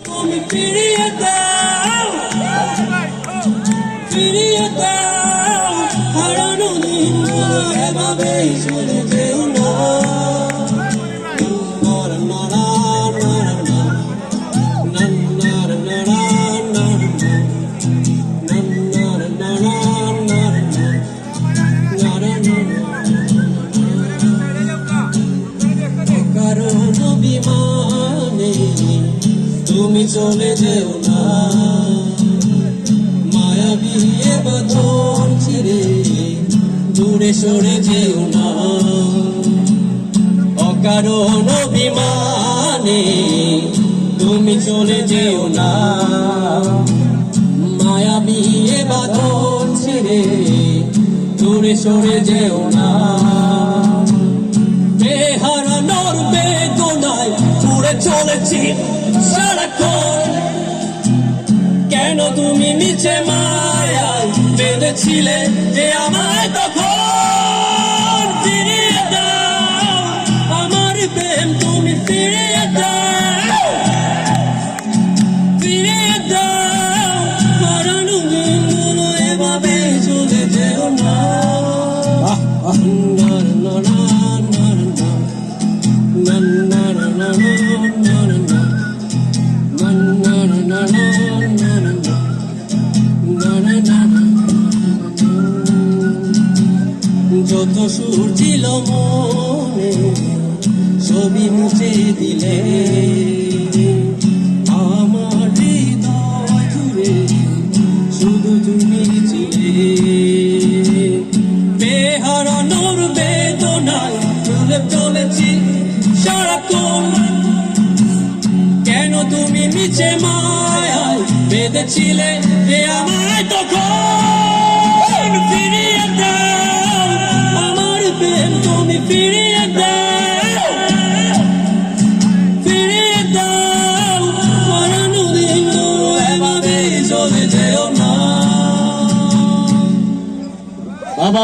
তুমি ফিরিয়ে দাও, ফিরিয়ে দাও হারানো দিনগুলো এভাবেই চলে যেও না। কারণ অভিমানে তুমি চলে যেও না, মায়াবী এ বাঁধন ছিঁড়ে দূরে সরে যেও না। অকারণ অভিমানে তুমি চলে যেও না, মায়াবী এ বাঁধন ছিঁড়ে দূরে সরে যেও না। হারানোর বেদনায় পুড়ে চলেছি সারাক্ষণ, কেন তুমি নিচে মায়ায় বেঁধেছিলে যে আমায় তখন। ফিরিয়ে দাও আমার প্রেম, তুমি ফিরিয়ে দাও, ফিরিয়ে দাও হারানো দিনগুলো এভাবে চলে যেও না। যত সুর ছিল মনে ছবি মুছে দিলে, আমার হৃদয় জুড়ে শুধু তুমি ছিলে। বেহারানোর বেদনায় চলে চলেছি সারাক্ষণ, কেন তুমি নিচে মায়ায় বেঁধেছিলে যে আমায় তখন। ফিরিয়ে দাও আমার প্রেম, তুমি ফিরিয়ে দাও, ফিরিয়ে দাও হারানো দিনগুলো এভাবে চলে যেও না। বাবা।